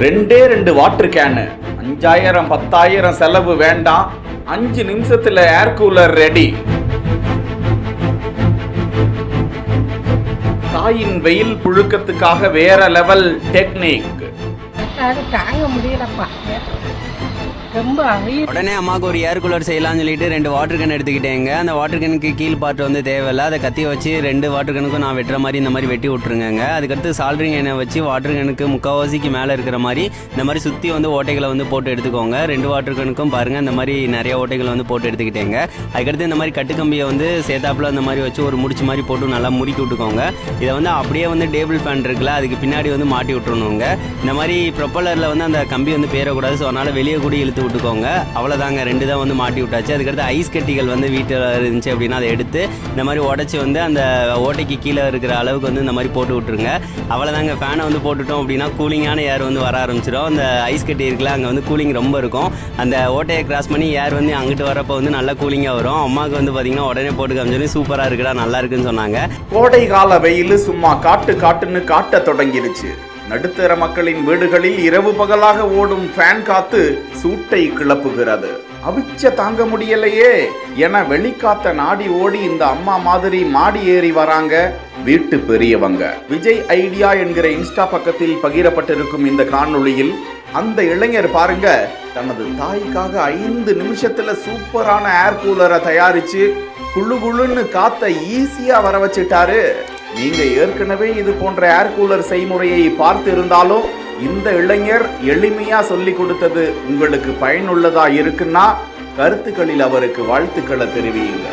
2 water can, 5000 10,000 செலவு வேண்டாம். 5 நிமிஷத்துல ஏர் கூலர் ரெடி. தாயின் வெயில் புழுக்கத்துக்காக வேற லெவல் டெக்னிக். தாங்க முடியலப்பா, ரொம்ப உடனே அம்மாவுக்கு ஒரு ஏர் கூலர் செய்யலாம்னு சொல்லிட்டு 2 வாட்டர் கேன் எடுத்துக்கிட்டேங்க. அந்த வாட்டர் கேனுக்கு கீழ் பாட்டு வந்து தேவையில்லை, அதை கத்தி வச்சு 2 வாட்டர் கேனுக்கும் நான் வெட்டுற மாதிரி இந்த மாதிரி வெட்டி விட்டுருங்க. அதுக்கடுத்து சால்ட்ரிங் எண்ணெய் வச்சு வாட்டர் கேனுக்கு முக்கால்வாசிக்கு மேலே இருக்கிற மாதிரி இந்த மாதிரி சுற்றி வந்து ஓட்டைகளை வந்து போட்டு எடுத்துக்கோங்க. 2 வாட்டர் கேனுக்கும் பாருங்கள் இந்த மாதிரி நிறைய ஓட்டைகளை வந்து போட்டு எடுத்துக்கிட்டேங்க. அதுக்கடுத்து இந்த மாதிரி கட்டுக்கம்பியை வந்து சேத்தாப்பில் இந்த மாதிரி வச்சு ஒரு முடிச்சு மாதிரி போட்டு நல்லா முறுக்கி விட்டுக்கோங்க. இதை வந்து அப்படியே வந்து டேபிள் ஃபேன் இருக்குல்ல, அதுக்கு பின்னாடி வந்து மாட்டி விட்டுருணுங்க. இந்த மாதிரி ப்ரொப்பலரில் வந்து அந்த கம்பி வந்து பேரக்கூடாது, ஸோ அதனால் வெளியே கூட இழுத்து விட்டுக்கோங்க. அவ்வளோதாங்க, 2 தான் வந்து மாட்டி விட்டாச்சு. அதுக்கடுத்து ஐஸ் கட்டிகள் வந்து வீட்டில் இருந்துச்சு அப்படின்னா அதை எடுத்து இந்த மாதிரி உடச்சி வந்து அந்த ஓட்டைக்கு கீழே இருக்கிற அளவுக்கு வந்து இந்த மாதிரி போட்டு விட்டுருங்க. அவ்வளோதாங்க, ஃபேனை வந்து போட்டுட்டோம் அப்படின்னா கூலிங்கான ஏர் வந்து வர ஆரம்பிச்சிடும். அந்த ஐஸ் கட்டி இருக்குல்ல, அங்கே வந்து கூலிங் ரொம்ப இருக்கும். அந்த ஓட்டையை கிராஸ் பண்ணி ஏர் வந்து அங்கிட்டு வரப்போ வந்து நல்லா கூலிங்காக வரும். அம்மாவுக்கு வந்து பார்த்தீங்கன்னா உடனே போட்டு காமிச்சோன்னே சூப்பராக இருக்குடா, நல்லா இருக்குன்னு சொன்னாங்க. கோடை கால வெயில் சும்மா காட்டுன்னு காட்ட தொடங்கிருச்சு. நடுத்தர மக்களின் வீடுகளில் இரவு பகலாக ஓடும் ஃபேன் காத்து சூட்டை கிளப்புகிறது. அவிச்ச தாங்க முடியலையே என வெளிக்காத்த நாடி ஓடி இந்த அம்மா மாதிரி மாடி ஏறி வராங்க வீட்டு பெரியவங்க. விஜய் ஐடியா என்கிற இன்ஸ்டா பக்கத்தில் பகிரப்பட்டிருக்கும் இந்த காணொளியில் அந்த இளைஞர் பாருங்க, தனது தாய்க்காக 5 நிமிஷத்துல சூப்பரான ஏர் கூலரை தயாரிச்சு குளுன்னு காத்த ஈஸியா வர வச்சுட்டாரு. நீங்க ஏற்கனவே இது போன்ற ஏர் கூலர் செய்முறையை பார்த்து இருந்தாலும் இந்த இளைஞர் எளிமையா சொல்லி கொடுத்தது உங்களுக்கு பயனுள்ளதா இருக்குன்னா கருத்துக்களில் அவருக்கு வாழ்த்துக்களை தெரிவியுங்க.